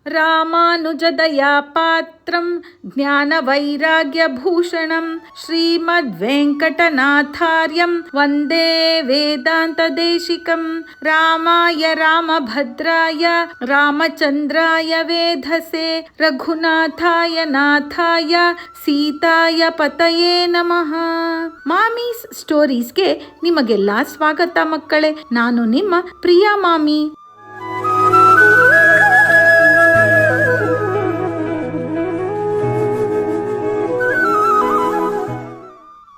ರಾಮಾನುಜದಯಾ ಪಾತ್ರಂ ಜ್ಞಾನವೈರಾಗ್ಯಭೂಷಣಂ ಶ್ರೀಮದ್ವೆಂಕಟನಾಥಾರ್ಯಂ ವಂದೇ ವೇದಾಂತದೇಶಿಕಂ. ರಾಮಾಯ ರಾಮಭದ್ರಾಯ ರಾಮಚಂದ್ರಾಯ ವೇಧಸೆ ರಘುನಾಥಾಯ ನಾಥಾಯ ಸೀತಾಯ ಪತಯೇ ನಮಃ. ಮಾಮೀಸ್ ಸ್ಟೋರೀಸ್ಗೆ ನಿಮಗೆಲ್ಲ ಸ್ವಾಗತ ಮಕ್ಕಳೇ. ನಾನು ನಿಮ್ಮ ಪ್ರಿಯಾ ಮಾಮಿ.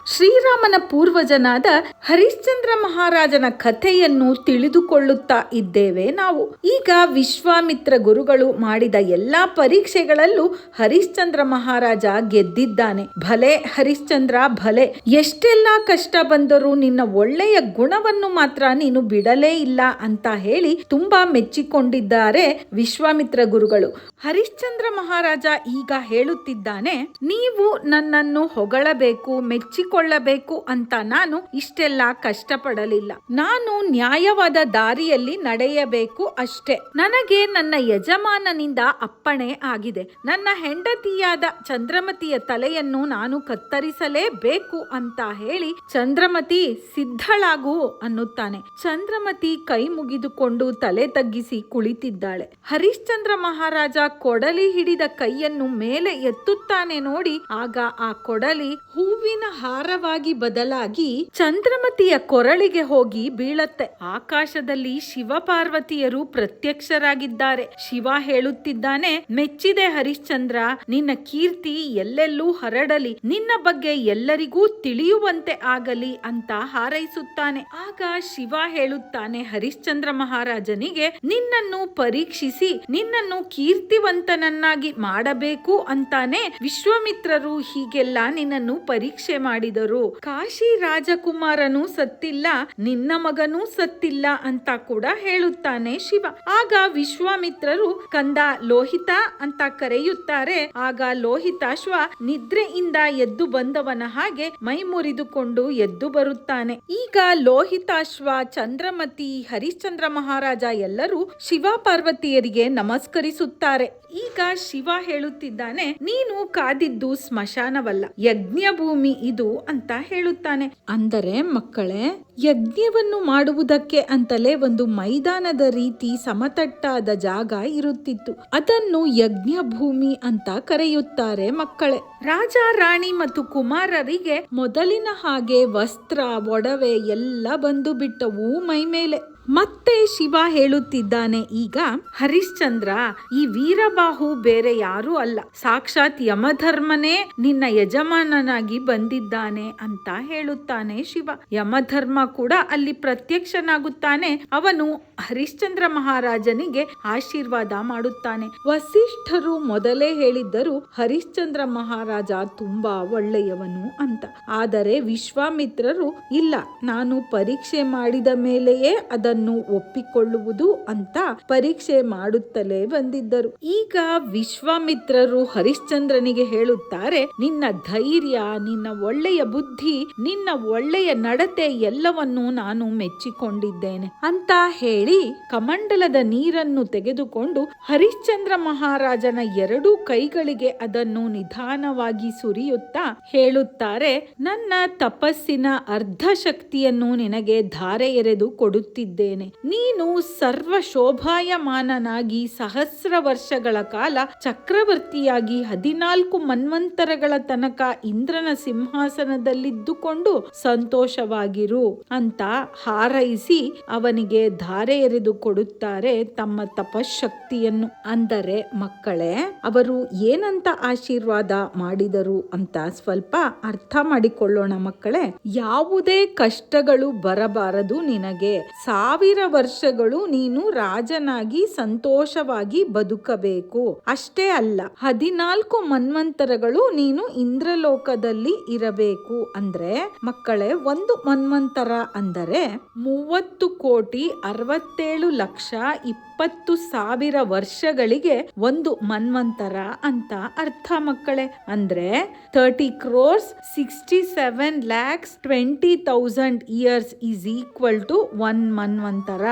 ಶ್ರೀರಾಮನ ಪೂರ್ವಜನಾದ ಹರಿಶ್ಚಂದ್ರ ಮಹಾರಾಜನ ಕಥೆಯನ್ನು ತಿಳಿದುಕೊಳ್ಳುತ್ತಾ ಇದ್ದೇವೆ ನಾವು. ಈಗ ವಿಶ್ವಾಮಿತ್ರ ಗುರುಗಳು ಮಾಡಿದ ಎಲ್ಲಾ ಪರೀಕ್ಷೆಗಳಲ್ಲೂ ಹರಿಶ್ಚಂದ್ರ ಮಹಾರಾಜ ಗೆದ್ದಿದ್ದಾನೆ. ಭಲೆ ಹರಿಶ್ಚಂದ್ರ ಭಲೆ, ಎಷ್ಟೆಲ್ಲ ಕಷ್ಟ ಬಂದರೂ ನಿನ್ನ ಒಳ್ಳೆಯ ಗುಣವನ್ನು ಮಾತ್ರ ನೀನು ಬಿಡಲೇ ಇಲ್ಲ ಅಂತ ಹೇಳಿ ತುಂಬಾ ಮೆಚ್ಚಿಕೊಂಡಿದ್ದಾರೆ ವಿಶ್ವಾಮಿತ್ರ ಗುರುಗಳು. ಹರಿಶ್ಚಂದ್ರ ಮಹಾರಾಜ ಈಗ ಹೇಳುತ್ತಿದ್ದಾನೆ, ನೀವು ನನ್ನನ್ನು ಹೊಗಳಬೇಕು, ಮೆಚ್ಚಿಕೊಳ್ಳಬೇಕು ಅಂತ ನಾನು ಇಷ್ಟೆಲ್ಲ ಕಷ್ಟಪಡಲಿಲ್ಲ. ನಾನು ನ್ಯಾಯವಾದ ದಾರಿಯಲ್ಲಿ ನಡೆಯಬೇಕು ಅಷ್ಟೇ. ನನಗೆ ನನ್ನ ಯಜಮಾನನಿಂದ ಅಪ್ಪಣೆ ಆಗಿದೆ. ನನ್ನ ಹೆಂಡತಿಯಾದ ಚಂದ್ರಮತಿಯ ತಲೆಯನ್ನು ನಾನು ಕತ್ತರಿಸಲೇಬೇಕು ಅಂತ ಹೇಳಿ ಚಂದ್ರಮತಿ ಸಿದ್ಧಳಾಗು ಅನ್ನುತ್ತಾನೆ. ಚಂದ್ರಮತಿ ಕೈ ಮುಗಿದುಕೊಂಡು ತಲೆ ತಗ್ಗಿಸಿ ಕುಳಿತಿದ್ದಾಳೆ. ಹರಿಶ್ಚಂದ್ರ ಮಹಾರಾಜ ಕೊಡಲಿ ಹಿಡಿದ ಕೈಯನ್ನು ಮೇಲೆ ಎತ್ತುತ್ತಾನೆ ನೋಡಿ. ಆಗ ಆ ಕೊಡಲಿ ಹೂವಿನ ಹಾರವಾಗಿ ಬದಲಾಗಿ ಚಂದ್ರಮತಿಯ ಕೊರಳಿಗೆ ಹೋಗಿ ಬೀಳತ್ತೆ. ಆಕಾಶದಲ್ಲಿ ಶಿವ ಪಾರ್ವತಿಯರು ಪ್ರತ್ಯಕ್ಷರಾಗಿದ್ದಾರೆ. ಶಿವ ಹೇಳುತ್ತಿದ್ದಾನೆ, ಮೆಚ್ಚಿದೆ ಹರಿಶ್ಚಂದ್ರ, ನಿನ್ನ ಕೀರ್ತಿ ಎಲ್ಲೆಲ್ಲೂ ಹರಡಲಿ, ನಿನ್ನ ಬಗ್ಗೆ ಎಲ್ಲರಿಗೂ ತಿಳಿಯುವಂತೆ ಆಗಲಿ ಅಂತ ಹಾರೈಸುತ್ತಾನೆ. ಆಗ ಶಿವ ಹೇಳುತ್ತಾನೆ ಹರಿಶ್ಚಂದ್ರ ಮಹಾರಾಜನಿಗೆ, ನಿನ್ನನ್ನು ಪರೀಕ್ಷಿಸಿ ನಿನ್ನನ್ನು ಕೀರ್ತಿವಂತನನ್ನಾಗಿ ಮಾಡಬೇಕು ಅಂತಾನೆ ವಿಶ್ವಾಮಿತ್ರರು ಹೀಗೆಲ್ಲ ನಿನ್ನನ್ನು ಪರೀಕ್ಷೆ ಮಾಡಿದರು. ಕಾಶಿ ರಾಜಕುಮಾರನು ಸತ್ತಿಲ್ಲ, ನಿನ್ನ ಮಗನೂ ಸತ್ತಿಲ್ಲ ಅಂತ ಕೂಡ ಹೇಳುತ್ತಾನೆ ಶಿವ. ಆಗ ವಿಶ್ವಾಮಿತ್ರರು ಕಂದ ಲೋಹಿತ ಅಂತ ಕರೆಯುತ್ತಾರೆ. ಆಗ ಲೋಹಿತಾಶ್ವ ನಿದ್ರೆಯಿಂದ ಎದ್ದು ಬಂದವನ ಹಾಗೆ ಮೈ ಮುರಿದುಕೊಂಡು ಎದ್ದು ಬರುತ್ತಾನೆ. ಈಗ ಲೋಹಿತಾಶ್ವ, ಚಂದ್ರಮತಿ, ಹರಿಶ್ಚಂದ್ರ ಮಹಾರಾಜ ಎಲ್ಲರೂ ಶಿವ ಪಾರ್ವತಿಯರಿಗೆ ನಮಸ್ಕರಿಸುತ್ತಾರೆ. ಈಗ ಶಿವ ಹೇಳುತ್ತಿದ್ದಾನೆ, ನೀನು ಕಾದಿದ್ದು ಸ್ಮಶಾನವಲ್ಲ, ಯಜ್ಞ ಭೂಮಿ ಇದು ಅಂತ ಹೇಳುತ್ತಾನೆ. ಅಂದರೆ ಮಕ್ಕಳೇ, ಯಜ್ಞವನ್ನು ಮಾಡುವುದಕ್ಕೆ ಅಂತಲೇ ಒಂದು ಮೈದಾನದ ರೀತಿ ಸಮತಟ್ಟಾದ ಜಾಗ ಇರುತ್ತಿತ್ತು. ಅದನ್ನು ಯಜ್ಞ ಭೂಮಿ ಅಂತ ಕರೆಯುತ್ತಾರೆ ಮಕ್ಕಳೇ. ರಾಜ ರಾಣಿ ಮತ್ತು ಕುಮಾರರಿಗೆ ಮೊದಲಿನ ಹಾಗೆ ವಸ್ತ್ರ ಒಡವೆ ಎಲ್ಲ ಬಂದು ಬಿಟ್ಟವು ಮೈ ಮೇಲೆ. ಮತ್ತೆ ಶಿವ ಹೇಳುತ್ತಿದ್ದಾನೆ, ಈಗ ಹರಿಶ್ಚಂದ್ರ, ಈ ವೀರಬಾಹು ಬೇರೆ ಯಾರೂ ಅಲ್ಲ, ಸಾಕ್ಷಾತ್ ಯಮಧರ್ಮನೇ ನಿನ್ನ ಯಜಮಾನನಾಗಿ ಬಂದಿದ್ದಾನೆ ಅಂತ ಹೇಳುತ್ತಾನೆ ಶಿವ. ಯಮಧರ್ಮ ಕೂಡ ಅಲ್ಲಿ ಪ್ರತ್ಯಕ್ಷನಾಗುತ್ತಾನೆ. ಅವನು ಹರಿಶ್ಚಂದ್ರ ಮಹಾರಾಜನಿಗೆ ಆಶೀರ್ವಾದ ಮಾಡುತ್ತಾನೆ. ವಸಿಷ್ಠರು ಮೊದಲೇ ಹೇಳಿದ್ದರು ಹರಿಶ್ಚಂದ್ರ ಮಹಾರಾಜ ತುಂಬಾ ಒಳ್ಳೆಯವನು ಅಂತ. ಆದರೆ ವಿಶ್ವಾಮಿತ್ರರು ಇಲ್ಲ, ನಾನು ಪರೀಕ್ಷೆ ಮಾಡಿದ ಮೇಲೆಯೇ ಅದನ್ನು ಒಪ್ಪಿಕೊಳ್ಳುವುದು ಅಂತ ಪರೀಕ್ಷೆ ಮಾಡುತ್ತಲೇ ಬಂದಿದ್ದರು. ಈಗ ವಿಶ್ವಾಮಿತ್ರರು ಹರಿಶ್ಚಂದ್ರನಿಗೆ ಹೇಳುತ್ತಾರೆ, ನಿನ್ನ ಧೈರ್ಯ, ನಿನ್ನ ಒಳ್ಳೆಯ ಬುದ್ಧಿ, ನಿನ್ನ ಒಳ್ಳೆಯ ನಡತೆ ಎಲ್ಲವನ್ನೂ ನಾನು ಮೆಚ್ಚಿಕೊಂಡಿದ್ದೇನೆ ಅಂತ ಹೇಳಿ ಕಮಂಡಲದ ನೀರನ್ನು ತೆಗೆದುಕೊಂಡು ಹರಿಶ್ಚಂದ್ರ ಮಹಾರಾಜನ ಎರಡೂ ಕೈಗಳಿಗೆ ಅದನ್ನು ನಿಧಾನವಾಗಿ ಸುರಿಯುತ್ತಾ ಹೇಳುತ್ತಾರೆ, ನನ್ನ ತಪಸ್ಸಿನ ಅರ್ಧ ಶಕ್ತಿಯನ್ನು ನಿನಗೆ ಧಾರೆ ಎರೆದು ಕೊಡುತ್ತಿದ್ದೇನೆ. ನೀನು ಸರ್ವ ಶೋಭಾಯಮಾನನಾಗಿ ಸಹಸ್ರ ವರ್ಷಗಳ ಕಾಲ ಚಕ್ರವರ್ತಿಯಾಗಿ 14 ಮನ್ವಂತರಗಳ ತನಕ ಇಂದ್ರನ ಸಿಂಹಾಸನದಲ್ಲಿದ್ದುಕೊಂಡು ಸಂತೋಷವಾಗಿರು ಅಂತ ಹಾರೈಸಿ ಅವನಿಗೆ ಧಾರೆ ಎರೆದು ಕೊಡುತ್ತಾರೆ ತಮ್ಮ ತಪಶಕ್ತಿಯನ್ನು. ಅಂದರೆ ಮಕ್ಕಳೇ, ಅವರು ಏನಂತ ಆಶೀರ್ವಾದ ಮಾಡಿದರು ಅಂತ ಸ್ವಲ್ಪ ಅರ್ಥ ಮಾಡಿಕೊಳ್ಳೋಣ ಮಕ್ಕಳೇ. ಯಾವುದೇ ಕಷ್ಟಗಳು ಬರಬಾರದು ನಿನಗೆ, 1000 ವರ್ಷಗಳು ನೀನು ರಾಜನಾಗಿ ಸಂತೋಷವಾಗಿ ಬದುಕಬೇಕು. ಅಷ್ಟೇ ಅಲ್ಲ, 14 ಮನ್ವಂತರಗಳು ನೀನು ಇಂದ್ರಲೋಕದಲ್ಲಿ ಇರಬೇಕು. ಅಂದ್ರೆ ಮಕ್ಕಳೇ, ಒಂದು ಮನ್ವಂತರ ಅಂದರೆ 30,67,20,20,000 ವರ್ಷಗಳಿಗೆ ಒಂದು ಮನ್ವಂತರ ಅಂತ ಅರ್ಥ ಮಕ್ಕಳೇ. ಅಂದ್ರೆ 30 crores 67,20,000 years is equal to 1 ಮನ್ವಂತರ ಮನ್ವಂತರ.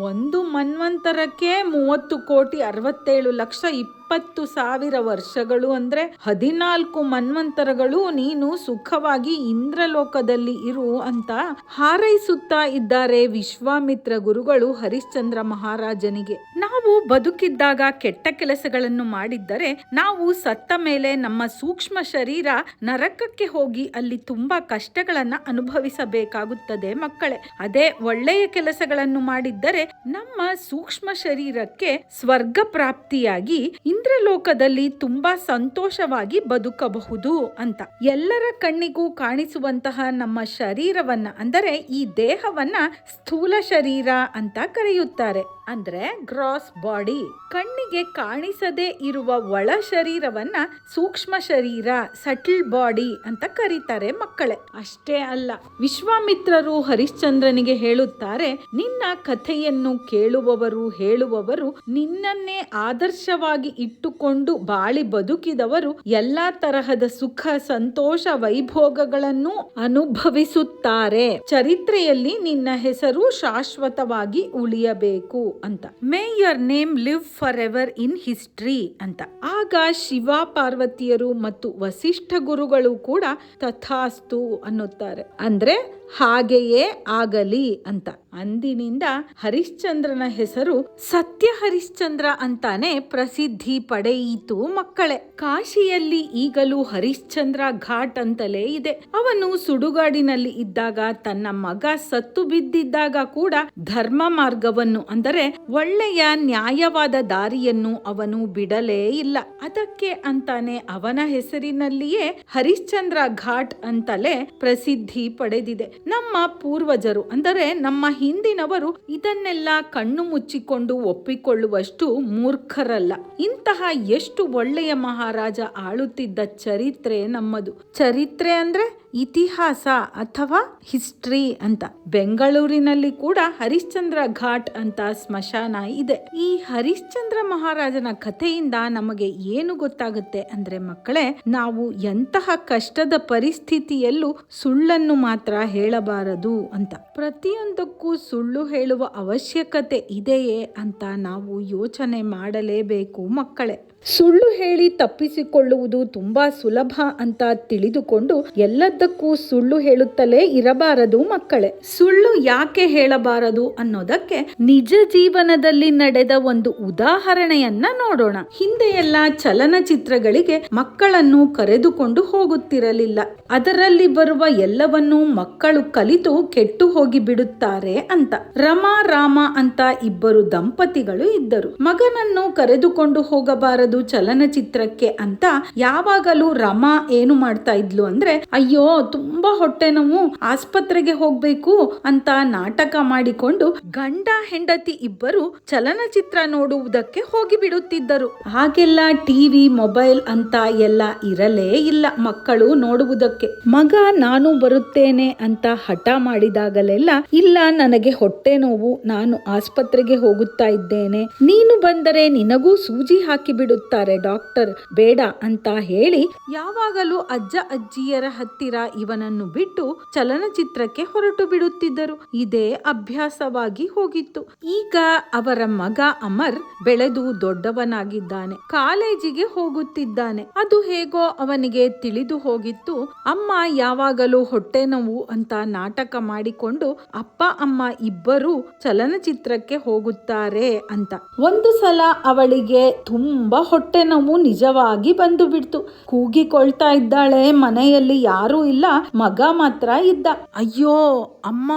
ಒಂದು ಮನ್ವಂತರಕ್ಕೆ 30,67,20,000 ವರ್ಷಗಳು ಅಂದ್ರೆ 14 ಮನ್ವಂತರಗಳು ನೀನು ಸುಖವಾಗಿ ಇಂದ್ರಲೋಕದಲ್ಲಿ ಇರು ಅಂತ ಹಾರೈಸುತ್ತಾ ಇದ್ದಾರೆ ವಿಶ್ವಾಮಿತ್ರ ಗುರುಗಳು ಹರಿಶ್ಚಂದ್ರ ಮಹಾರಾಜನಿಗೆ. ನಾವು ಬದುಕಿದ್ದಾಗ ಕೆಟ್ಟ ಕೆಲಸಗಳನ್ನು ಮಾಡಿದ್ದರೆ ನಾವು ಸತ್ತ ಮೇಲೆ ನಮ್ಮ ಸೂಕ್ಷ್ಮ ಶರೀರ ನರಕಕ್ಕೆ ಹೋಗಿ ಅಲ್ಲಿ ತುಂಬಾ ಕಷ್ಟಗಳನ್ನ ಅನುಭವಿಸಬೇಕಾಗುತ್ತದೆ ಮಕ್ಕಳೇ. ಅದೇ ಒಳ್ಳೆಯ ಕೆಲಸಗಳನ್ನು ಮಾಡಿದ್ದರೆ ನಮ್ಮ ಸೂಕ್ಷ್ಮ ಶರೀರಕ್ಕೆ ಸ್ವರ್ಗ ಪ್ರಾಪ್ತಿಯಾಗಿ ಇಂದ್ರಲೋಕದಲ್ಲಿ ತುಂಬಾ ಸಂತೋಷವಾಗಿ ಬದುಕಬಹುದು ಅಂತ. ಎಲ್ಲರ ಕಣ್ಣಿಗೂ ಕಾಣಿಸುವಂತಹ ನಮ್ಮ ಶರೀರವನ್ನ ಅಂದರೆ ಈ ದೇಹವನ್ನ ಸ್ಥೂಲ ಶರೀರ ಅಂತ ಕರೆಯುತ್ತಾರೆ, ಅಂದ್ರೆ ಗ್ರಾಸ್ ಬಾಡಿ. ಕಣ್ಣಿಗೆ ಕಾಣಿಸದೇ ಇರುವ ಒಳ ಶರೀರವನ್ನ ಸೂಕ್ಷ್ಮ ಶರೀರ, ಸಟಲ್ ಬಾಡಿ ಅಂತ ಕರೀತಾರೆ ಮಕ್ಕಳೇ. ಅಷ್ಟೇ ಅಲ್ಲ, ವಿಶ್ವಾಮಿತ್ರರು ಹರಿಶ್ಚಂದ್ರನಿಗೆ ಹೇಳುತ್ತಾರೆ, ನಿನ್ನ ಕಥೆಯನ್ನು ಕೇಳುವವರು ಹೇಳುವವರು ನಿನ್ನನ್ನೇ ಆದರ್ಶವಾಗಿ ಇಟ್ಟುಕೊಂಡು ಬಾಳಿ ಬದುಕಿದವರು ಎಲ್ಲಾ ತರಹದ ಸುಖ ಸಂತೋಷ ವೈಭೋಗಗಳನ್ನು ಅನುಭವಿಸುತ್ತಾರೆ. ಚರಿತ್ರೆಯಲ್ಲಿ ನಿನ್ನ ಹೆಸರು ಶಾಶ್ವತವಾಗಿ ಉಳಿಯಬೇಕು ಅಂತ. May your name live for ever in history ಅಂತ. ಆಗ ಶಿವ ಪಾರ್ವತಿಯರು ಮತ್ತು ವಸಿಷ್ಠ ಗುರುಗಳು ಕೂಡ ತಥಾಸ್ತು ಅನ್ನುತ್ತಾರೆ, ಅಂದ್ರೆ ಹಾಗೆಯೇ ಆಗಲಿ ಅಂತ. ಅಂದಿನಿಂದ ಹರಿಶ್ಚಂದ್ರನ ಹೆಸರು ಸತ್ಯ ಹರಿಶ್ಚಂದ್ರ ಅಂತಾನೆ ಪ್ರಸಿದ್ಧಿ ಪಡೆಯಿತು ಮಕ್ಕಳೇ. ಕಾಶಿಯಲ್ಲಿ ಈಗಲೂ ಹರಿಶ್ಚಂದ್ರ ಘಾಟ್ ಅಂತಲೇ ಇದೆ. ಅವನು ಸುಡುಗಾಡಿನಲ್ಲಿ ಇದ್ದಾಗ, ತನ್ನ ಮಗ ಸತ್ತು ಬಿದ್ದಿದ್ದಾಗ ಕೂಡ ಧರ್ಮ ಮಾರ್ಗವನ್ನು ಅಂದರೆ ಒಳ್ಳೆಯ ನ್ಯಾಯವಾದ ದಾರಿಯನ್ನು ಅವನು ಬಿಡಲೇ ಇಲ್ಲ. ಅದಕ್ಕೆ ಅಂತಾನೆ ಅವನ ಹೆಸರಿನಲ್ಲಿಯೇ ಹರಿಶ್ಚಂದ್ರ ಘಾಟ್ ಅಂತಲೇ ಪ್ರಸಿದ್ಧಿ ಪಡೆದಿದೆ. ನಮ್ಮ ಪೂರ್ವಜರು ಅಂದರೆ ನಮ್ಮ ಹಿಂದಿನವರು ಇದನ್ನೆಲ್ಲ ಕಣ್ಣು ಮುಚ್ಚಿಕೊಂಡು ಒಪ್ಪಿಕೊಳ್ಳುವಷ್ಟು ಮೂರ್ಖರಲ್ಲ. ಇಂತಹ ಎಷ್ಟು ಒಳ್ಳೆಯ ಮಹಾರಾಜ ಆಳುತ್ತಿದ್ದ ಚರಿತ್ರೆ ನಮ್ಮದು. ಚರಿತ್ರೆ ಅಂದ್ರೆ ಇತಿಹಾಸ ಅಥವಾ ಹಿಸ್ಟ್ರಿ ಅಂತ. ಬೆಂಗಳೂರಿನಲ್ಲಿ ಕೂಡ ಹರಿಶ್ಚಂದ್ರ ಘಾಟ್ ಅಂತ ಸ್ಮಶಾನ ಇದೆ. ಈ ಹರಿಶ್ಚಂದ್ರ ಮಹಾರಾಜನ ಕಥೆಯಿಂದ ನಮಗೆ ಏನು ಗೊತ್ತಾಗುತ್ತೆ ಅಂದ್ರೆ ಮಕ್ಕಳೇ, ನಾವು ಎಂತಹ ಕಷ್ಟದ ಪರಿಸ್ಥಿತಿಯಲ್ಲೂ ಸುಳ್ಳನ್ನು ಮಾತ್ರ ಹೇಳಬಾರದು ಅಂತ. ಪ್ರತಿಯೊಂದಕ್ಕೂ ಸುಳ್ಳು ಹೇಳುವ ಅವಶ್ಯಕತೆ ಇದೆಯೇ ಅಂತ ನಾವು ಯೋಚನೆ ಮಾಡಲೇಬೇಕು ಮಕ್ಕಳೇ. ಸುಳ್ಳು ಹೇಳಿ ತಪ್ಪಿಸಿಕೊಳ್ಳುವುದು ತುಂಬಾ ಸುಲಭ ಅಂತ ತಿಳಿದುಕೊಂಡು ಎಲ್ಲದಕ್ಕೂ ಸುಳ್ಳು ಹೇಳುತ್ತಲೇ ಇರಬಾರದು ಮಕ್ಕಳೇ. ಸುಳ್ಳು ಯಾಕೆ ಹೇಳಬಾರದು ಅನ್ನೋದಕ್ಕೆ ನಿಜ ಜೀವನದಲ್ಲಿ ನಡೆದ ಒಂದು ಉದಾಹರಣೆಯನ್ನ ನೋಡೋಣ. ಹಿಂದೆ ಎಲ್ಲ ಚಲನಚಿತ್ರಗಳಿಗೆ ಮಕ್ಕಳನ್ನು ಕರೆದುಕೊಂಡು ಹೋಗುತ್ತಿರಲಿಲ್ಲ. ಅದರಲ್ಲಿ ಬರುವ ಎಲ್ಲವನ್ನೂ ಮಕ್ಕಳು ಕಲಿತು ಕೆಟ್ಟು ಹೋಗಿ ಬಿಡುತ್ತಾರೆ ಅಂತ. ರಮಾ ರಾಮ ಅಂತ ಇಬ್ಬರು ದಂಪತಿಗಳು ಇದ್ದರು. ಮಗನನ್ನು ಕರೆದುಕೊಂಡು ಹೋಗಬಾರದು ಚಲನಚಿತ್ರಕ್ಕೆ ಅಂತ ಯಾವಾಗಲೂ ರಮಾ ಏನು ಮಾಡ್ತಾ ಇದ್ಲು ಅಂದ್ರೆ, ಅಯ್ಯೋ ತುಂಬಾ ಹೊಟ್ಟೆ ನೋವು, ಆಸ್ಪತ್ರೆಗೆ ಹೋಗ್ಬೇಕು ಅಂತ ನಾಟಕ ಮಾಡಿಕೊಂಡು ಗಂಡ ಹೆಂಡತಿ ಇಬ್ಬರು ಚಲನಚಿತ್ರ ನೋಡುವುದಕ್ಕೆ ಹೋಗಿ ಬಿಡುತ್ತಿದ್ದರು. ಹಾಗೆಲ್ಲ ಟಿವಿ ಮೊಬೈಲ್ ಅಂತ ಎಲ್ಲ ಇರಲೇ ಇಲ್ಲ ಮಕ್ಕಳು ನೋಡುವುದಕ್ಕೆ. ಮಗ ನಾನು ಬರುತ್ತೇನೆ ಅಂತ ಹಠ ಮಾಡಿದಾಗಲೆಲ್ಲ, ಇಲ್ಲ ನನಗೆ ಹೊಟ್ಟೆ ನೋವು, ನಾನು ಆಸ್ಪತ್ರೆಗೆ ಹೋಗುತ್ತಾ ಇದ್ದೇನೆ, ನೀನು ಬಂದರೆ ನಿನಗೂ ಸೂಜಿ ಹಾಕಿ ಬಿಡುತ್ತಾರೆ ಡಾಕ್ಟರ್, ಬೇಡ ಅಂತ ಹೇಳಿ ಯಾವಾಗಲೂ ಅಜ್ಜ ಅಜ್ಜಿಯರ ಹತ್ತಿರ ಇವನನ್ನು ಬಿಟ್ಟು ಚಲನಚಿತ್ರಕ್ಕೆ ಹೊರಟು ಬಿಡುತ್ತಿದ್ದರು. ಇದೇ ಅಭ್ಯಾಸವಾಗಿ ಹೋಗಿತ್ತು. ಈಗ ಅವರ ಮಗ ಅಮರ್ ಬೆಳೆದು ದೊಡ್ಡವನಾಗಿದ್ದಾನೆ, ಕಾಲೇಜಿಗೆ ಹೋಗುತ್ತಿದ್ದಾನೆ. ಅದು ಹೇಗೋ ಅವನಿಗೆ ತಿಳಿದು ಹೋಗಿತ್ತು, ಅಮ್ಮ ಯಾವಾಗಲೂ ಹೊಟ್ಟೆ ನೋವು ಅಂತ ನಾಟಕ ಮಾಡಿಕೊಂಡು ಅಪ್ಪ ಅಮ್ಮ ಇಬ್ಬರು ಚಲನಚಿತ್ರಕ್ಕೆ ಹೋಗುತ್ತಾರೆ ಅಂತ. ಒಂದು ಸಲ ಅವಳಿಗೆ ತುಂಬಾ ಹೊಟ್ಟೆ ನೋವು ನಿಜವಾಗಿ ಬಂದು ಬಿಡ್ತು. ಕೂಗಿಕೊಳ್ತಾ ಇದ್ದಾಳೆ, ಮನೆಯಲ್ಲಿ ಯಾರೂ ಇಲ್ಲ, ಮಗ ಮಾತ್ರ ಇದ್ದ. ಅಯ್ಯೋ ಅಮ್ಮ,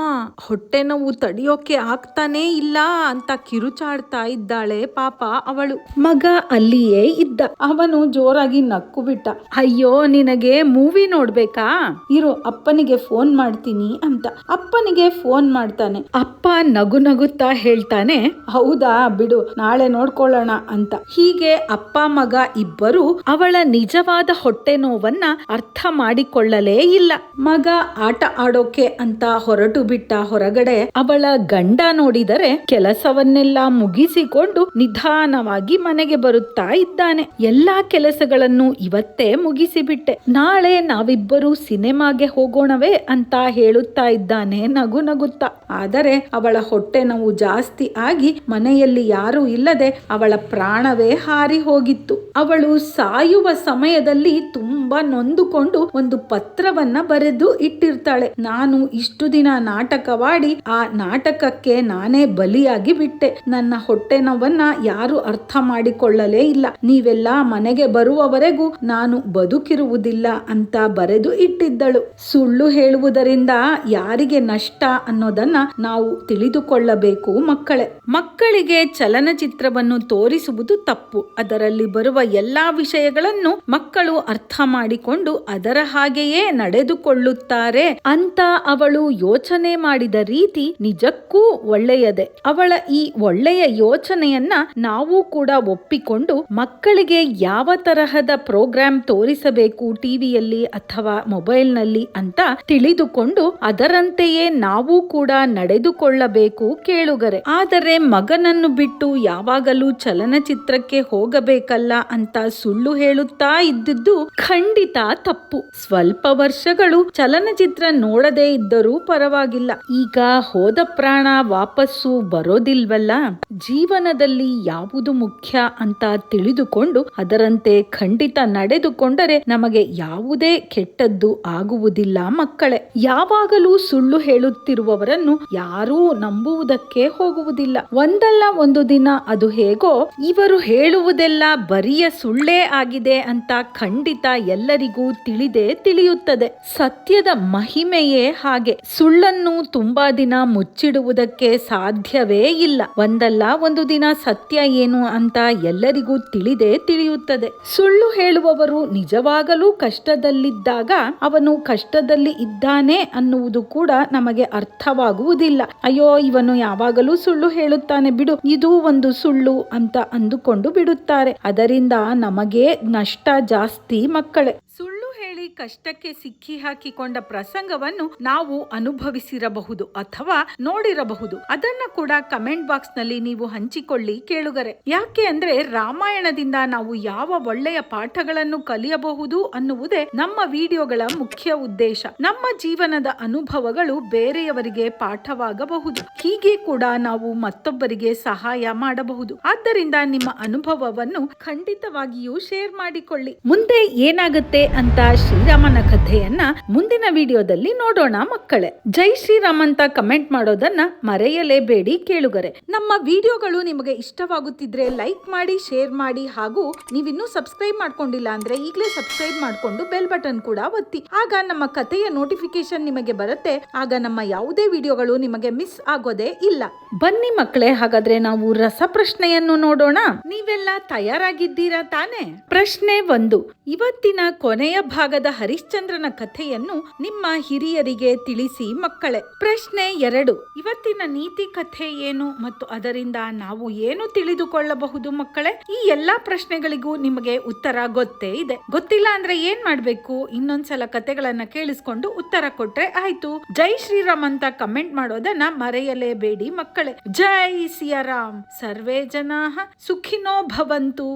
ಹೊಟ್ಟೆ ನೋವು ತಡೆಯೋಕೆ ಆಗ್ತಾನೇ ಇಲ್ಲ ಅಂತ ಕಿರುಚಾಡ್ತಾ ಇದ್ದಾಳೆ ಪಾಪ ಅವಳು. ಮಗ ಅಲ್ಲಿಯೇ ಇದ್ದ. ಅವನು ಜೋರಾಗಿ ನಕ್ಕು ಬಿಟ್ಟ. ಅಯ್ಯೋ ನಿನಗೆ ಮೂವಿ ನೋಡ್ಬೇಕಾ, ಇರು ಅಪ್ಪನಿಗೆ ಫೋನ್ ಮಾಡ್ತೀನಿ ಅಂತ. ಅಪ್ಪನಿಗೆ ಫೋನ್ ಮಾಡ್ತಾನೆ. ಅಪ್ಪ ನಗು ನಗುತ್ತಾ ಹೇಳ್ತಾನೆ, ಹೌದಾ ಬಿಡು ನಾಳೆ ನೋಡ್ಕೊಳ್ಳೋಣ ಅಂತ. ಹೀಗೆ ಅಪ್ಪ ಮಗ ಇಬ್ಬರು ಅವಳ ನಿಜವಾದ ಹೊಟ್ಟೆ ನೋವನ್ನ ಅರ್ಥ ಮಾಡಿಕೊಳ್ಳಲೇ ಇಲ್ಲ. ಮಗ ಆಟ ಆಡೋಕೆ ಅಂತ ಹೊರಟು ಬಿಟ್ಟ ಹೊರಗಡೆ. ಅವಳ ಗಂಡ ನೋಡಿದರೆ ಕೆಲಸವನ್ನೆಲ್ಲ ಮುಗಿಸಿಕೊಂಡು ನಿಧಾನವಾಗಿ ಮನೆಗೆ ಬರುತ್ತಾ ಇದ್ದಾನೆ. ಎಲ್ಲಾ ಕೆಲಸಗಳನ್ನು ಇವತ್ತೇ ಮುಗಿಸಿಬಿಟ್ಟೆ, ನಾಳೆ ನಾವಿಬ್ಬರು ಸಿನಿಮಾಗೆ ಹೋಗೋಣವೇ ಅಂತ ಹೇಳುತ್ತಾ ಇದ್ದಾನೆ ನಗು ನಗುತ್ತಾ. ಆದರೆ ಅವಳ ಹೊಟ್ಟೆ ನೋವು ಜಾಸ್ತಿ ಆಗಿ ಮನೆಯಲ್ಲಿ ಯಾರೂ ಇಲ್ಲದೆ ಅವಳ ಪ್ರಾಣವೇ ಹಾರಿ ಹೋಗಿತ್ತು. ಅವಳು ಸಾಯುವ ಸಮಯದಲ್ಲಿ ತುಂಬಾ ನೊಂದುಕೊಂಡು ಒಂದು ಪತ್ರವನ್ನ ಬರೆದು ಇಟ್ಟಿರ್ತಾಳೆ. ನಾನು ಇಷ್ಟು ದಿನ ನಾಟಕವಾಡಿ ಆ ನಾಟಕಕ್ಕೆ ನಾನೇ ಬಲಿಯಾಗಿ ಬಿಟ್ಟೆ. ನನ್ನ ಹೊಟ್ಟೆ ನೋವನ್ನ ಯಾರು ಅರ್ಥ ಮಾಡಿಕೊಳ್ಳಲೇ ಇಲ್ಲ. ನೀವೆಲ್ಲ ಮನೆಗೆ ಬರುವವರೆಗೂ ನಾನು ಬದುಕಿರುವುದಿಲ್ಲ ಅಂತ ಬರೆದು ಇಟ್ಟಿದ್ದಳು. ಸುಳ್ಳು ಹೇಳುವುದರಿಂದ ಯಾರಿಗೆ ನಷ್ಟ ಅನ್ನೋದನ್ನ ನಾವು ತಿಳಿದುಕೊಳ್ಳಬೇಕು ಮಕ್ಕಳೇ. ಮಕ್ಕಳಿಗೆ ಚಲನಚಿತ್ರವನ್ನು ತೋರಿಸುವುದು ತಪ್ಪು. ಅದರಲ್ಲಿ ಬರುವ ಎಲ್ಲಾ ವಿಷಯಗಳನ್ನು ಮಕ್ಕಳು ಅರ್ಥ ಮಾಡಿಕೊಂಡು ಅದರ ಹಾಗೆಯೇ ನಡೆದುಕೊಳ್ಳುತ್ತಾರೆ ಅಂತ ಅವಳು ಯೋಚನೆ ಮಾಡಿದ ರೀತಿ ನಿಜಕ್ಕೂ ಒಳ್ಳೆಯದೇ. ಅವಳ ಈ ಒಳ್ಳೆಯ ಯೋಚನೆಯನ್ನ ನಾವು ಕೂಡ ಒಪ್ಪಿಕೊಂಡು ಮಕ್ಕಳಿಗೆ ಯಾವ ತರಹದ ಪ್ರೋಗ್ರಾಮ್ ತೋರಿಸಬೇಕು ಟಿವಿಯಲ್ಲಿ ಅಥವಾ ಮೊಬೈಲ್ ನಲ್ಲಿ ಅಂತ ತಿಳಿದುಕೊಂಡು ಅದರಂತೆಯೇ ನಾವು ಕೂಡ ನಡೆದುಕೊಳ್ಳಬೇಕು ಕೇಳುಗರೆ. ಆದರೆ ಮಗನನ್ನು ಬಿಟ್ಟು ಯಾವಾಗಲೂ ಚಲನಚಿತ್ರಕ್ಕೆ ಹೋಗಬೇಕಲ್ಲ ಅಂತ ಸುಳ್ಳು ಹೇಳುತ್ತಾ ಇದ್ದಿದ್ದು ಖಂಡಿತ ತಪ್ಪು. ಸ್ವಲ್ಪ ವರ್ಷಗಳು ಚಲನಚಿತ್ರ ನೋಡದೇ ಇದ್ದರೂ ಪರವಾಗಿಲ್ಲ. ಈಗ ಹೋದ ಪ್ರಾಣ ವಾಪಸ್ಸು ಬರೋದಿಲ್ವಲ್ಲ. ಜೀವನದಲ್ಲಿ ಯಾವುದು ಮುಖ್ಯ ಅಂತ ತಿಳಿದುಕೊಂಡು ಅದರಂತೆ ಖಂಡಿತ ನಡೆದುಕೊಂಡರೆ ನಮಗೆ ಯಾವುದೇ ಕೆಟ್ಟದ್ದು ಆಗುವುದಿಲ್ಲ ಮಕ್ಕಳೇ. ಯಾವಾಗಲೂ ಸುಳ್ಳು ಹೇಳುತ್ತಿರುವವರನ್ನು ಯಾರೂ ನಂಬುವುದಕ್ಕೆ ಹೋಗುವುದಿಲ್ಲ. ಒಂದಲ್ಲ ಒಂದು ದಿನ ಅದು ಹೇಗೋ ಇವರು ಹೇಳುವುದೆಲ್ಲ ಬರಿಯ ಸುಳ್ಳೇ ಆಗಿದೆ ಅಂತ ಖಂಡಿತ ಎಲ್ಲರಿಗೂ ತಿಳಿಯುತ್ತದೆ. ಸತ್ಯದ ಮಹಿಮೆಯೇ ಹಾಗೆ. ಸುಳ್ಳನ್ನು ತುಂಬಾ ದಿನ ಮುಚ್ಚಿಡುವುದಕ್ಕೆ ಸಾಧ್ಯವೇ ಇಲ್ಲ. ಒಂದಲ್ಲ ಒಂದು ದಿನ ಸತ್ಯ ಏನು ಅಂತ ಎಲ್ಲರಿಗೂ ತಿಳಿಯುತ್ತದೆ. ಸುಳ್ಳು ಹೇಳುವವರು ನಿಜವಾಗಲೂ ಕಷ್ಟದಲ್ಲಿದ್ದಾಗ ಅವನು ಕಷ್ಟದಲ್ಲಿ ಇದ್ದಾನೆ ಅನ್ನುವುದು ಕೂಡ ನಮಗೆ ಅರ್ಥವಾಗುವುದಿಲ್ಲ. ಅಯ್ಯೋ ಇವನು ಯಾವಾಗಲೂ ಸುಳ್ಳು ಹೇಳುತ್ತಾನೆ ಬಿಡು, ಇದು ಒಂದು ಸುಳ್ಳು ಅಂತ ಅಂದುಕೊಂಡು ಬಿಡುತ್ತಾರೆ. ಅದರಿಂದ ನಮಗೆ ನಷ್ಟ ಜಾಸ್ತಿ ಮಕ್ಕಳೇ. ಸುಳ್ಳು ಹೇಳಿ ಕಷ್ಟಕ್ಕೆ ಸಿಕ್ಕಿ ಹಾಕಿಕೊಂಡ ಪ್ರಸಂಗವನ್ನು ನಾವು ಅನುಭವಿಸಿರಬಹುದು ಅಥವಾ ನೋಡಿರಬಹುದು. ಅದನ್ನ ಕೂಡ ಕಮೆಂಟ್ ಬಾಕ್ಸ್ ನಲ್ಲಿ ನೀವು ಹಂಚಿಕೊಳ್ಳಿ ಕೇಳುಗರೆ. ಯಾಕೆ ಅಂದ್ರೆ ರಾಮಾಯಣದಿಂದ ನಾವು ಯಾವ ಒಳ್ಳೆಯ ಪಾಠಗಳನ್ನು ಕಲಿಯಬಹುದು ಅನ್ನುವುದೇ ನಮ್ಮ ವಿಡಿಯೋಗಳ ಮುಖ್ಯ ಉದ್ದೇಶ. ನಮ್ಮ ಜೀವನದ ಅನುಭವಗಳು ಬೇರೆಯವರಿಗೆ ಪಾಠವಾಗಬಹುದು. ಹೀಗೆ ಕೂಡ ನಾವು ಮತ್ತೊಬ್ಬರಿಗೆ ಸಹಾಯ ಮಾಡಬಹುದು. ಆದ್ದರಿಂದ ನಿಮ್ಮ ಅನುಭವವನ್ನು ಖಂಡಿತವಾಗಿಯೂ ಶೇರ್ ಮಾಡಿಕೊಳ್ಳಿ. ಮುಂದೆ ಏನಾಗುತ್ತೆ ಅಂತ ಶ್ರೀರಾಮನ ಕಥೆಯನ್ನ ಮುಂದಿನ ವಿಡಿಯೋದಲ್ಲಿ ನೋಡೋಣ ಮಕ್ಕಳೇ. ಜೈ ಶ್ರೀರಾಮ್ ಅಂತ ಕಮೆಂಟ್ ಮಾಡೋದನ್ನ ಮರೆಯಲೇಬೇಡಿ ಕೇಳುಗರೆ. ನಮ್ಮ ವಿಡಿಯೋಗಳು ನಿಮಗೆ ಇಷ್ಟವಾಗುತ್ತಿದ್ರೆ ಲೈಕ್ ಮಾಡಿ, ಶೇರ್ ಮಾಡಿ, ಹಾಗೂ ನೀವಿನ್ನೂ ಸಬ್ಸ್ಕ್ರೈಬ್ ಮಾಡ್ಕೊಂಡಿಲ್ಲ ಅಂದ್ರೆ ಈಗಲೇ ಸಬ್ಸ್ಕ್ರೈಬ್ ಮಾಡ್ಕೊಂಡು ಬೆಲ್ ಬಟನ್ ಕೂಡ ಒತ್ತಿ. ಆಗ ನಮ್ಮ ಕಥೆಯ ನೋಟಿಫಿಕೇಶನ್ ನಿಮಗೆ ಬರುತ್ತೆ. ಆಗ ನಮ್ಮ ಯಾವುದೇ ವಿಡಿಯೋಗಳು ನಿಮಗೆ ಮಿಸ್ ಆಗೋದೇ ಇಲ್ಲ. ಬನ್ನಿ ಮಕ್ಕಳೇ, ಹಾಗಾದ್ರೆ ನಾವು ರಸಪ್ರಶ್ನೆಯನ್ನು ನೋಡೋಣ. ನೀವೆಲ್ಲ ತಯಾರಾಗಿದ್ದೀರಾ ತಾನೆ? ಪ್ರಶ್ನೆ 1. ಇವತ್ತಿನ ಕೊನೆಯ ಭಾಗದ ಹರಿಶ್ಚಂದ್ರನ ಕಥೆಯನ್ನು ನಿಮ್ಮ ಹಿರಿಯರಿಗೆ ತಿಳಿಸಿ ಮಕ್ಕಳೇ. ಪ್ರಶ್ನೆ 2. ಇವತ್ತಿನ ನೀತಿ ಕಥೆ ಏನು ಮತ್ತು ಅದರಿಂದ ನಾವು ಏನು ತಿಳಿದುಕೊಳ್ಳಬಹುದು ಮಕ್ಕಳೇ? ಈ ಎಲ್ಲಾ ಪ್ರಶ್ನೆಗಳಿಗೂ ನಿಮಗೆ ಉತ್ತರ ಗೊತ್ತೇ ಇದೆ. ಗೊತ್ತಿಲ್ಲ ಅಂದ್ರೆ ಏನ್ ಮಾಡ್ಬೇಕು? ಇನ್ನೊಂದ್ಸಲ ಕಥೆಗಳನ್ನ ಕೇಳಿಸ್ಕೊಂಡು ಉತ್ತರ ಕೊಟ್ರೆ ಆಯ್ತು. ಜೈ ಶ್ರೀರಾಮ್ ಅಂತ ಕಮೆಂಟ್ ಮಾಡೋದನ್ನ ಮರೆಯಲೇಬೇಡಿ ಮಕ್ಕಳೇ. ಜೈ ಸಿಯಾರಾಮ್. ಸರ್ವೇ ಜನಾಃ ಸುಖಿನೋ ಭವಂತು.